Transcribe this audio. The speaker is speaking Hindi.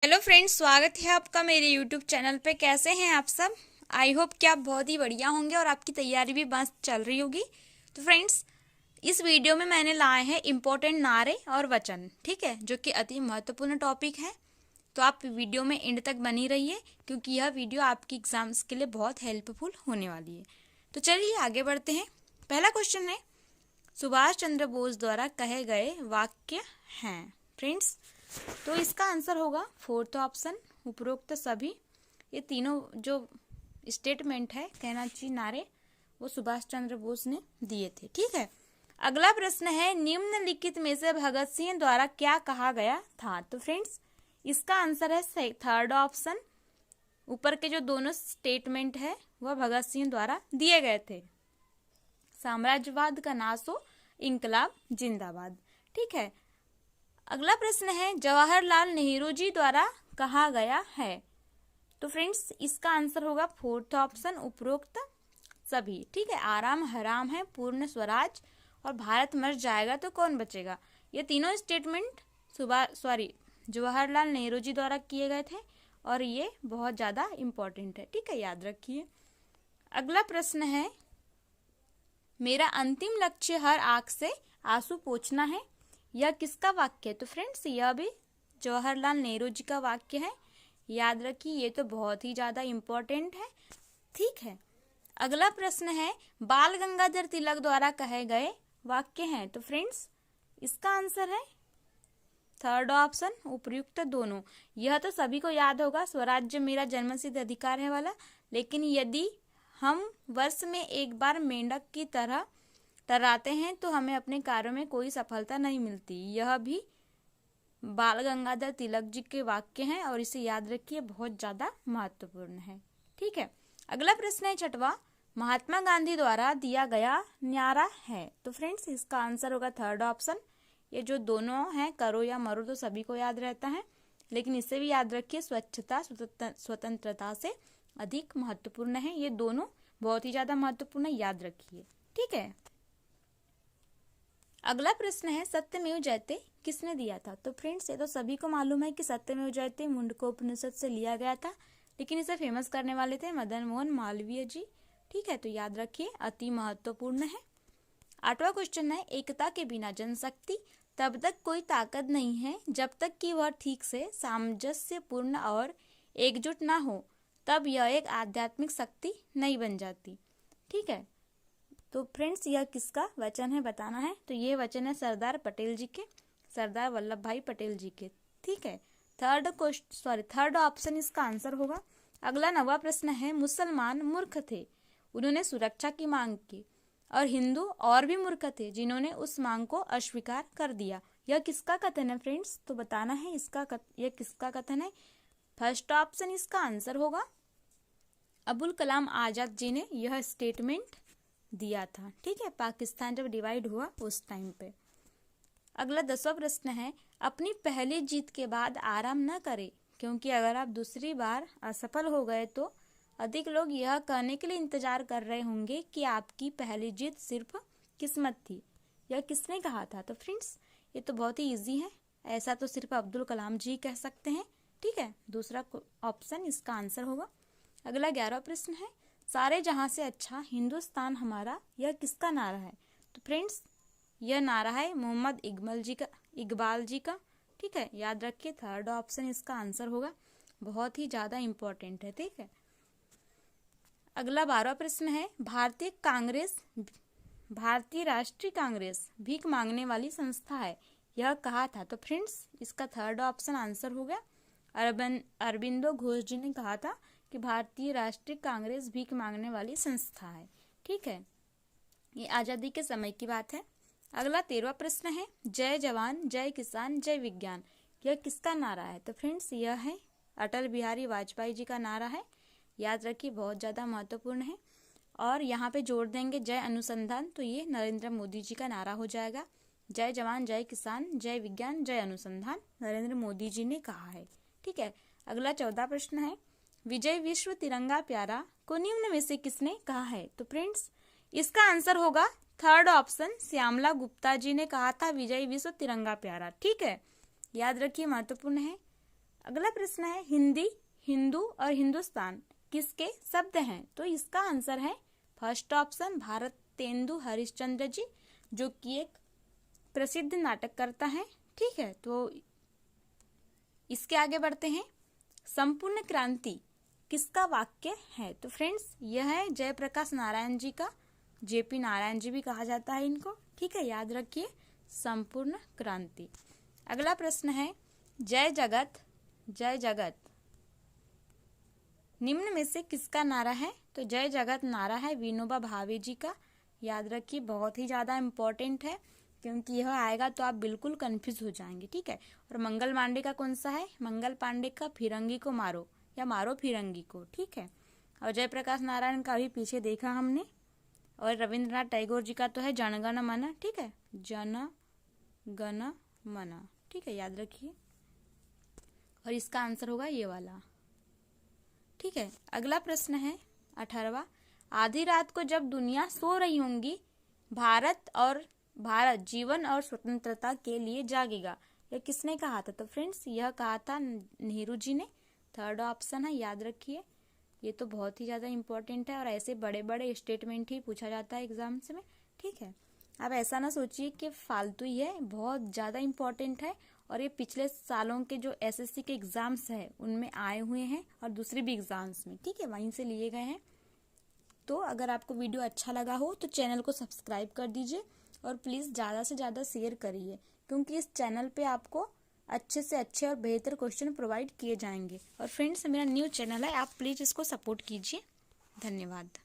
हेलो फ्रेंड्स, स्वागत है आपका मेरे यूट्यूब चैनल पे। कैसे हैं आप सब? आई होप कि आप बहुत ही बढ़िया होंगे और आपकी तैयारी भी मस्त चल रही होगी। तो फ्रेंड्स, इस वीडियो में मैंने लाए हैं इम्पोर्टेंट नारे और वचन, ठीक है, जो कि अति महत्वपूर्ण टॉपिक है। तो आप वीडियो में एंड तक बनी रहिए क्योंकि यह वीडियो आपकी एग्जाम्स के लिए बहुत हेल्पफुल होने वाली है। तो चलिए आगे बढ़ते हैं। पहला क्वेश्चन है, सुभाष चंद्र बोस द्वारा कहे गए वाक्य हैं। फ्रेंड्स, तो इसका आंसर होगा फोर्थ ऑप्शन, उपरोक्त सभी। ये तीनों जो स्टेटमेंट है, कहना चाहिए नारे, वो सुभाष चंद्र बोस ने दिए थे, ठीक है। अगला प्रश्न है, निम्नलिखित में से भगत सिंह द्वारा क्या कहा गया था? तो फ्रेंड्स, इसका आंसर है थर्ड ऑप्शन। ऊपर के जो दोनों स्टेटमेंट है वह भगत सिंह द्वारा दिए गए थे। साम्राज्यवाद का नाश हो, इंकलाब जिंदाबाद, ठीक है। अगला प्रश्न है, जवाहरलाल नेहरू जी द्वारा कहा गया है। तो फ्रेंड्स, इसका आंसर होगा फोर्थ ऑप्शन, उपरोक्त सभी, ठीक है। आराम हराम है, पूर्ण स्वराज और भारत मर जाएगा तो कौन बचेगा, ये तीनों स्टेटमेंट जवाहरलाल नेहरू जी द्वारा किए गए थे और ये बहुत ज़्यादा इम्पोर्टेंट है, ठीक है, याद रखिए। अगला प्रश्न है, मेरा अंतिम लक्ष्य हर आंख से आंसू पोंछना है, यह किसका वाक्य है? तो फ्रेंड्स, यह भी जवाहरलाल नेहरू जी का वाक्य है, याद रखिए, ये तो बहुत ही ज़्यादा इम्पोर्टेंट है, ठीक है। अगला प्रश्न है, बाल गंगाधर तिलक द्वारा कहे गए वाक्य हैं। तो फ्रेंड्स, इसका आंसर है थर्ड ऑप्शन, उपयुक्त दोनों। यह तो सभी को याद होगा, स्वराज्य मेरा जन्मसिद्ध अधिकार है वाला। लेकिन यदि हम वर्ष में एक बार मेंढक की तरह टर्राते हैं तो हमें अपने कार्यों में कोई सफलता नहीं मिलती। यह भी बाल गंगाधर तिलक जी के वाक्य हैं और इसे याद रखिए, बहुत ज़्यादा महत्वपूर्ण है, ठीक है। अगला प्रश्न है छठवां, महात्मा गांधी द्वारा दिया गया नारा है। तो फ्रेंड्स, इसका आंसर होगा थर्ड ऑप्शन। ये जो दोनों हैं, करो या मरो, तो सभी को याद रहता है, लेकिन इसे भी याद रखिए, स्वच्छता स्वतंत्रता से अधिक महत्वपूर्ण है। ये दोनों बहुत ही ज़्यादा महत्वपूर्ण है, याद रखिए, ठीक है। अगला प्रश्न है, सत्यमेव जयते किसने दिया था? तो फ्रेंड्स, ये तो सभी को मालूम है कि सत्यमेव जयते मुंडकोपनिषद से लिया गया था, लेकिन इसे फेमस करने वाले थे मदन मोहन मालवीय जी, ठीक है, तो याद रखिए, अति महत्वपूर्ण है। आठवां क्वेश्चन है, एकता के बिना जनशक्ति तब तक कोई ताकत नहीं है जब तक कि वह ठीक से सामंजस्यपूर्ण और एकजुट ना हो, तब यह एक आध्यात्मिक शक्ति नहीं बन जाती, ठीक है। तो फ्रेंड्स, यह किसका वचन है बताना है। तो ये वचन है सरदार पटेल जी के, सरदार वल्लभ भाई पटेल जी के, ठीक है। थर्ड ऑप्शन इसका आंसर होगा। अगला 9वां प्रश्न है, मुसलमान मूर्ख थे, उन्होंने सुरक्षा की मांग की, और हिंदू और भी मूर्ख थे जिन्होंने उस मांग को अस्वीकार कर दिया। यह किसका कथन है फ्रेंड्स? तो बताना है यह किसका कथन है। फर्स्ट ऑप्शन इसका आंसर होगा, अबुल कलाम आजाद जी ने यह स्टेटमेंट दिया था, ठीक है, पाकिस्तान जब डिवाइड हुआ उस टाइम पे। अगला 10वां प्रश्न है, अपनी पहली जीत के बाद आराम न करें, क्योंकि अगर आप दूसरी बार असफल हो गए तो अधिक लोग यह कहने के लिए इंतजार कर रहे होंगे कि आपकी पहली जीत सिर्फ किस्मत थी। यह किसने कहा था? तो फ्रेंड्स, ये तो बहुत ही इजी है, ऐसा तो सिर्फ अब्दुल कलाम जी कह सकते हैं, ठीक है, दूसरा ऑप्शन इसका आंसर होगा। अगला 11वां प्रश्न है, सारे जहां से अच्छा हिंदुस्तान हमारा, यह किसका नारा है? तो फ्रेंड्स, यह नारा है मोहम्मद इकबाल जी का, ठीक है, याद रखिए, थर्ड ऑप्शन इसका आंसर होगा, बहुत ही ज्यादा इंपॉर्टेंट है, ठीक है। अगला 12वां प्रश्न है, भारतीय राष्ट्रीय कांग्रेस भीख मांगने वाली संस्था है, यह कहा था? तो फ्रेंड्स, इसका थर्ड ऑप्शन आंसर हो गया, अरबिंदो घोष जी ने कहा था कि भारतीय राष्ट्रीय कांग्रेस भीख मांगने वाली संस्था है, ठीक है, ये आजादी के समय की बात है। अगला 13वां प्रश्न है, जय जवान जय किसान जय विज्ञान, यह किसका नारा है? तो फ्रेंड्स, यह है अटल बिहारी वाजपेयी जी का नारा है, याद रखिए, बहुत ज़्यादा महत्वपूर्ण है। और यहाँ पे जोड़ देंगे जय अनुसंधान, तो ये नरेंद्र मोदी जी का नारा हो जाएगा। जय जवान जय किसान जय विज्ञान जय अनुसंधान नरेंद्र मोदी जी ने कहा है, ठीक है। अगला 14वां प्रश्न है, विजय विश्व तिरंगा प्यारा को निम्न में से किसने कहा है? तो फ्रेंड्स, इसका आंसर होगा थर्ड ऑप्शन, श्यामला गुप्ता जी ने कहा था विजय विश्व तिरंगा प्यारा, ठीक है, याद रखिए, महत्वपूर्ण है। अगला प्रश्न है हिंदी, हिंदू और हिंदुस्तान किसके शब्द हैं? तो इसका आंसर है फर्स्ट ऑप्शन भारतेंदु हरिश्चंद्र जी, जो कि एक प्रसिद्ध नाटककर्ता है। ठीक है, तो इसके आगे बढ़ते हैं। संपूर्ण क्रांति किसका वाक्य है? तो फ्रेंड्स यह है जयप्रकाश नारायण जी का, जेपी नारायण जी भी कहा जाता है इनको। ठीक है, याद रखिए संपूर्ण क्रांति। अगला प्रश्न है जय जगत, जय जगत निम्न में से किसका नारा है? तो जय जगत नारा है विनोबा भावे जी का। याद रखिए बहुत ही ज्यादा इम्पोर्टेंट है, क्योंकि यह आएगा तो आप बिल्कुल कंफ्यूज हो जाएंगे। ठीक है, और मंगल पांडे का कौन सा है? मंगल पांडे का फिरंगी को मारो या मारो फिरंगी को। ठीक है, और जयप्रकाश नारायण का भी पीछे देखा हमने, और रविंद्रनाथ टैगोर जी का तो है जन गण मन। ठीक है, जन गण मन। ठीक है, याद रखिए, और इसका आंसर होगा ये वाला। ठीक है, अगला प्रश्न है 18वां। आधी रात को जब दुनिया सो रही होंगी, भारत जीवन और स्वतंत्रता के लिए जागेगा, यह किसने कहा था? तो फ्रेंड्स यह कहा था नेहरू जी ने। थर्ड ऑप्शन है, याद रखिए, ये तो बहुत ही ज़्यादा इंपॉर्टेंट है और ऐसे बड़े बड़े स्टेटमेंट ही पूछा जाता है एग्जाम्स में। ठीक है, आप ऐसा ना सोचिए कि फालतू ही है, बहुत ज़्यादा इंपॉर्टेंट है, और ये पिछले सालों के जो एसएससी के एग्जाम्स है उनमें आए हुए हैं, और दूसरे भी एग्जाम्स में। ठीक है, वहीं से लिए गए हैं। तो अगर आपको वीडियो अच्छा लगा हो तो चैनल को सब्सक्राइब कर दीजिए, और प्लीज़ ज़्यादा से ज़्यादा शेयर करिए, क्योंकि इस चैनल पे आपको अच्छे से अच्छे और बेहतर क्वेश्चन प्रोवाइड किए जाएंगे। और फ्रेंड्स मेरा न्यू चैनल है, आप प्लीज़ इसको सपोर्ट कीजिए। धन्यवाद।